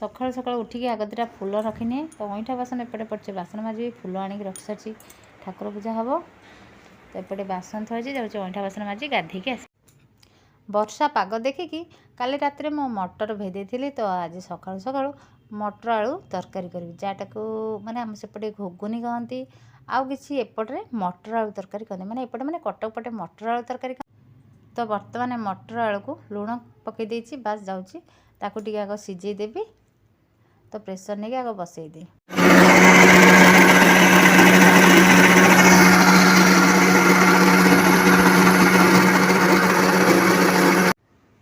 सकाळू सकाळू उठिकी आग दुटा फूल रखिने तो अईठा बासन एपटे पड़े बासन माजी फूल आणिक रखि सारी ठाकुर पूजा हम तो एपटे बासन थोड़ी जाऊँगी अईठा बासन माजी गाधेकी आस वर्षा पाग देखिकी काली रात मो मटर भेदे तो आज सकाळू सकाळू मटर आलू तरकारी करी जाटा को माने आम सेपटे घुगुनी कहती आउ किसी एपटे मटर आलू तरकारी कहते माने एपटे माने कटक पटे मटर आलू तरकारी तो बर्तमान मटर आलू को लुण पकई देछि बास जाऊँगी ताकू टिके आग सिझे देबी तो प्रेसर नहीं आग बसई दी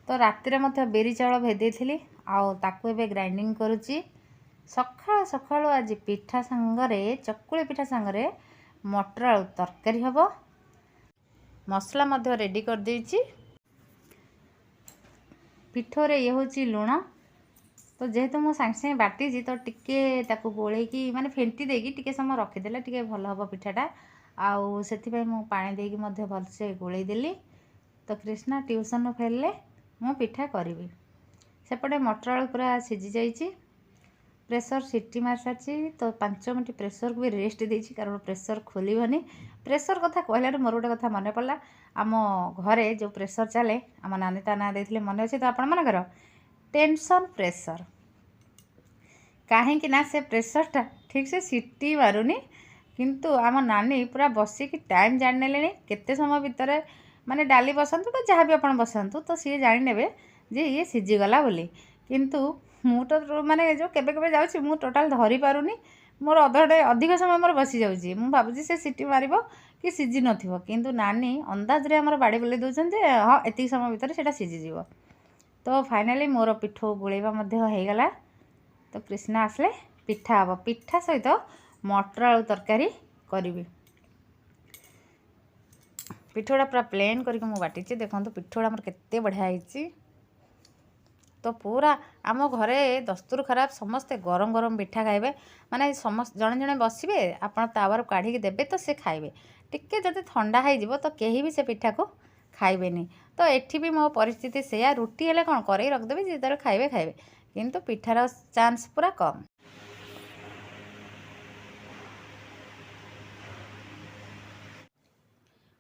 तो रातिर मध्य बेरी चाउल भेदे आउ ताकू एबे ग्राइंडिंग करुच्ची सकाळ सकाळ आज पिठा सांगरे चकुली पिठा सांगरे मटर आलू तरकारी हम मसला मध्य रेडी कर देछि पिठोरे ये हूँ लुण तो जेहेतु मो सांगे सांगे बाटी तो टिके ताकू गोलेकी माने फेंटी देकी टिके समय रखीदेले टिके भल हम पिठाटा आउ से मु पानी देकी मध्य भलसे गोले देली तो कृष्णा ट्यूशन फेरले मु पिठा करी सेपटे मटर आलू पूरा सिझी जाइए प्रेसर सीटी मार सारी तो 5 मिनट प्रेसर को भी रेस्ट देछि कारण प्रेसर खोलनी प्रेसर कथा कहला मोर गोटे कथा मन पड़ा आम घरे जो प्रेसर चले आम नानी ता ना देथिले मन अच्छे तो आपण मनकर टेंशन प्रेसर कहीं से प्रेसरटा ठीक से सीटी मारूनी किंतु आम नानी पूरा बसिकी टाइम जानी ने केते समय भितर माने डाली बसंतु तो जहाँ भी आप बसंतु तो सी जाने जे ये सीझीगला बोली किंतु मु तो माने जो केबे केबे जाउछि मु टोटाल धरी पारुनी मोर अधडे अधिक समय मोर बसी जाउछि मु भाबुछि से सीटी मारिबो कि सीझी नथिबो किंतु नानी अंदाज रे हमर बाड़ी बोले दउछन जे हां एति समय भितर सेटा सीझी जीवो तो फाइनली मोर पिठो गुळेबा मध्ये हो गला तो कृष्णा आसले पिठा हबो पिठा सहित मटर आलू तरकारी करिवि पिठोड़ा पूरा प्लेन करके मु बाटी देखो पिठोड़ा मोर केते बढ़िया होइछि तो पूरा आम घरे दस्तूर खराब समस्ते गरम गरम पिठा खाइबे माने समस्त जड़े जड़े बसबे आप तावर काढ़ी देबे तो से खाइबे टिके जदि ठंडा हो तो कहीं भी से पिठा को खाइबेनी तो एठी भी मो परिस्थिति सेया रुटी हेले कौन करई रखदेबी जिते खाइबे खाइबे किंतु पिठार चांस पूरा कम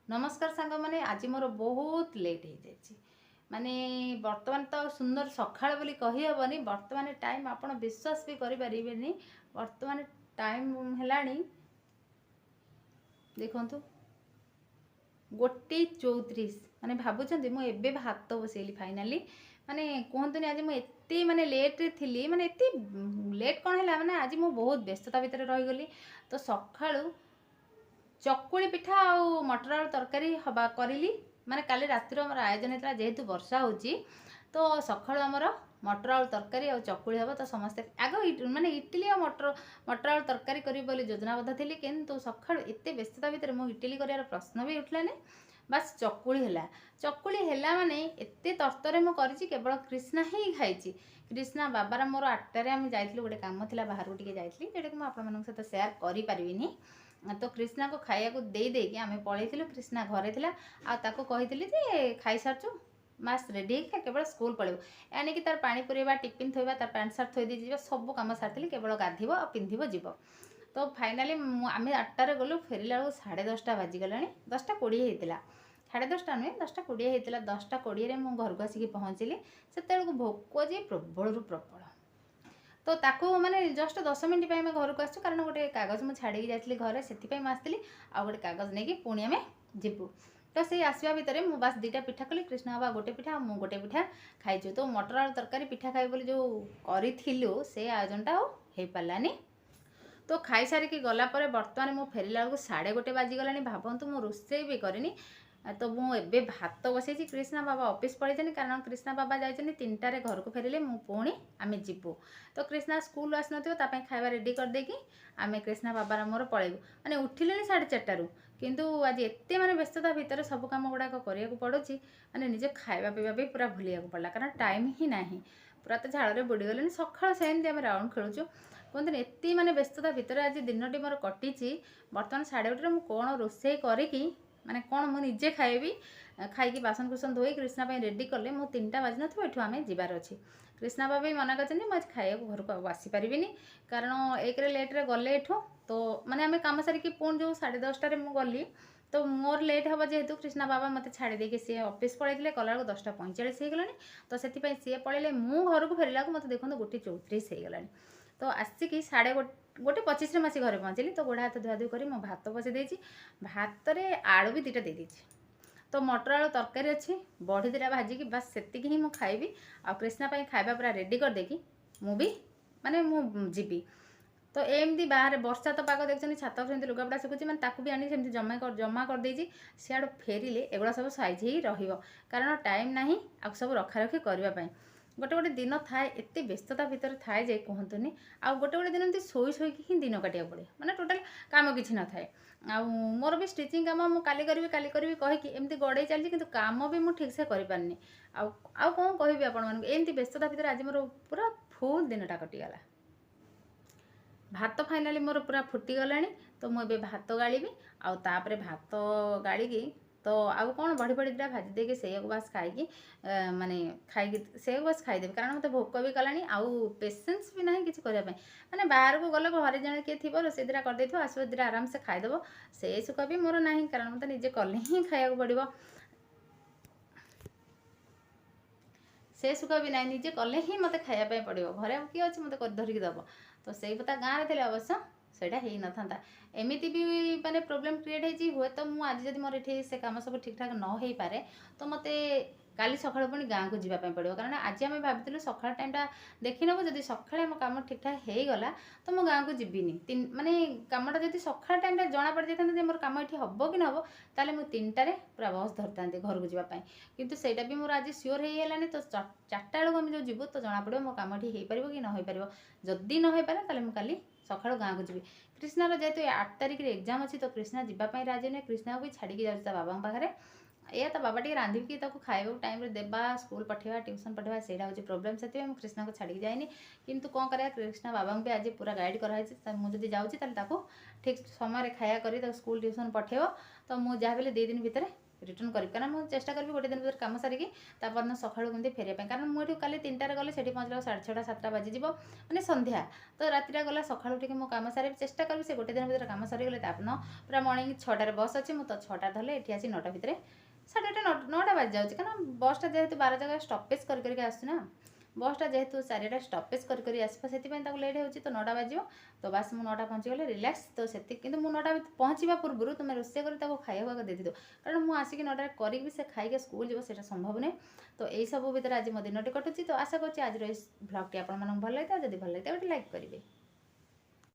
नमस्कार सांग माने आज मोर बहुत लेट हो जाए माने वर्तमान तो सुंदर सकाळ बोली कही हेबनी वर्तमान टाइम आपण विश्वास भी करि परिबेनी वर्तमान टाइम हेलानी देखंतु 1:34 माने भाबुचंदी मु एबे भात बसेली फाइनली माने कहतुनी आज मु एते माने लेट रे थिली माने एते लेट कोन हैला माने आज मु बहुत व्यस्तता भितर रही गली तो सकाळू चकुली पिठा और मटर आलू तरकारी हवा करी माने काली रातिर आमर आयोजन होता जेहेतु वर्षा होची तो सकाळू आमर मटर आलू तरकारी और चकुली हम तो समस्ते आग माने इडली और मटर आलू तरकारी करी बोली योजनाबद्ध थी किंतु सकाळू एते व्यस्तता भितर मो इडली करार प्रश्न भी उठलानी बस चकुली हैला माने एते तरतरे मु करिछि केवल कृष्णा ही खाइछि कृष्णा बाबार मोर 8टारे आम जाइथिलु गोटे काम थिला बाहर टिके जाइथिलि जेटा कि मु आपन मनक सहित शेयर करि परिबिनी तो कृष्णा को खाया को दे देकी आम पलैलु कृष्णा घरे थिला आ ताको कहिथिलि जे खाई सारछु मास रेडी केवल स्कूल पळेबो यानी कि तार पानी पुरेबा टिफिन थोइबा तार पैंट शर्ट थोइ दी जीवा सब काम सारथिलि केवल गाधिबो आ पिंधिबो जीवो तो फाइनली आम 8टारे गलु फेरिला 10:30 बाजिगलानी 10:20 होइतिला 10:30 नुहे 10:20 होइतिला 10:20 मु घर को आसिक पहुँचली से भोक जे प्रबल प्रबल तो ताको माने जस्ट 10 मिनट पे घर को आसु कारण गोटे कागज मुझे छाड़ी जाइली घरे से आसती आ गोटे कागज नहीं पुणी आम जीवु तो से आसवा भितर मु बास 2टा पिठा कली कृष्ण बाबा गोटे पिठा मु गोटे पिठा खाइछु तो मटर आलू तरकारी पिठा खाइ बोली जो करिथिलु से आयोजनटा हो पारानी तो खाई सारिकी गला परे वर्तमान मु फेरिला बेलू 1:30 बाजिगलानी भावतु मु रोषे भी करिनी तो मुझे भात बसई कृष्णा बाबा ऑफिस पड़े कारण कृष्णा बाबा जाइए 3टारे घर को फेरिले मु पुणी आम जीवु तो कृष्णा स्कूल आस नाई खाଇବା रेडी करदेकी आम कृष्णा बाबार मोर पलैबू माने उठिले 4:30 किंतु आज एत माने व्यस्तता भितर सब कम गुड़ाक करा पड़ोची माने निजे खाଇବା पीवा भी पूरा भूलिया पड़ा कारण टाइम ही ना पूरा तो झाड़ बुड़ी गले सका सेमती आम राउंड खेलुचु कहते एत माने व्यस्तता भितर आज दिन मोर कटी बर्तमान 8:30 मुझे कौन रोषे करी माने कौन मुझे खाइबी खाई बासन कुसन धोई कृष्णा रेडी कले मु 3टा बाजी नथिबो एठु आमे जिबार अछि कृष्णा बाबा भी मना कर आज खाया घर को आसीपारिनी कारण एक लेट्रे गले एठू तो माने आम कम सारिकी पुणी जो 10:30 मुझे गली तो मोर लेट हम जेहेतु कृष्णा बाबा मत छाड़ी देके सी ऑफिस पलैते कला 10:45 हो गला तो से सी पलैले मु घर को फेरला मत देखो 1:34 हो गला तो आसिक 1:25 मासी घर पहुँचली तो गोड़ हाथ धुआधुई कर भात बसई देती भात आलू भी 2टा दे तो मटर आलू तरकारी अच्छी बड़ी 2टा भाजिकी बस से ही मुझे खाइबी आ कृष्णा खाଇବା पूरा रेडी करदेकी मुझे माने जीवी तो एमती बाहर वर्षा तो पाग देखते छात से लुगापटा शुकुची मैंने ताकू भी आनी सेमती जमा करदे सियाड़ फेरिले एगुड़ा सब साइज ही कारण टाइम ना आ सब रखा रखी करने गोटे गोटे दिन थाए एत व्यस्तता भितर थाए जे कहतुनि आ गोटे गोटे दिन एमती शोई ही दिन काटिया पड़े माने टोटाल काम किसी न थाए आ मोर भी स्टिचिंग काम मुझे काली करी कहीकि एमती गड़े चलती किंतु काम भी मुझे ठीक से करें आउ कौन कहि आपण एमती व्यस्तता भितर आज मोर पूरा फुल दिनटा कटिगला भात फाइनाली मोर पूरा फुटीगला तो मुझे भात गाड़ी आउे भात गाड़ी तो आउ कौन बड़ी बड़ी 2टा भाजी देके से बस खाई माने खाई से बस खाईदेवी कारण मत भोक भी कला आउ पेसेंस भी ना कि करने माने बाहर को गले घरे जड़े किए थी रोसे 2टा करदे आसो 2टा आराम से खाईदेव से सुख भी मोर ना कारण मत निजे कले ही खाया पड़ो से सुख भी ना निजे कले ही मत खायापी पड़ो घरे किए अच्छे मत धरिकी दब तो से पता गाँव थे अवश्य सेटा हो न था एमती भी माने प्रोब्लेम क्रिएट हुए तो मुझे आज जब मोर ये से कम सब ठीक ठाक न हो पारे तो मत काली सका पुणी गाँव को जीवाई पड़ो कारण आज आम भाभी सका टाइमटा देखी नब जब सका कम ठीक ठाक हो गला तो मो गाँव को जीविनी माने कमटा जब सका टाइम जना पड़ जाता मोर कम ये हम कि ना ताले मुझे 3टारे पूरा बस धरता घर को जीवाई किंतु सेटा भी मोर आज सियोर हो गलानी तो 4टा बेलू आम जो जीवु तो जना पड़ो मो कम ये हो पार कि न हो पार जदि न हो पारे ताले मुझे काली सका गाँव को जी कृष्णार जेहेतु 8 तारिख एग्जाम अच्छी तो कृष्णा जीवाई राजी नुहे कृष्णा भी छाड़ी जाऊँगी बाबा पाखे या तो बाबा टे रांधिकी खाइबा टाइम देवा स्कूल पठेवा ट्यूशन पठेवा से प्रोब्लेम से कृष्णा को छाड़ी जाइनी किंतु कौन करा कृष्णा बाबा भी आज पूरा गाइड कराई मुझे जाऊँगी ठीक समय खाया कर स्कूल ट्यूशन पठेब तो मुझे जहाँ भी 2 दिन भितर रिटर्न करी कारण मुझे चेष्टा करी गोटे दिन भर कम सारिकी तापर सका कमी फेरिया कारण मुझे काली 3टारे गले से पहुँचला 6:30 7टा बाजिज मैंने संध्या तो रातिटा गला सका मो कम सारे चेष्टा करी से गोटे दिन भर कम सरीगले तापन पूरा मर्णिंग 6टारे बस अच्छी मुझे तो 6टा धरले ये आसी 9टा भितर 8:30 9टा बाजि जाऊँगी कारण बसटा जेहेतु 12 जगह स्टपेज करके आसुना बसटा जेहेतु 4टा स्टपेज कर आसपा से लेट हो तो 9टा बाजियो तो बस मुझे 9टा पहुँची गले रिलैक्स तो से किंतु मुझे 9टा पहुँचा पूर्व तुम रोषे कर खाइबा दे दो कारण मुझे आसिक 9टारे करी से खाई स्कूल जीव से संभव नहीं तो यही सब भितर आज मो दिन कटुची तो आशा करुँच आज ब्लॉगटी आपको भल लगे जब भल लगे गोटे लाइक करेंगे।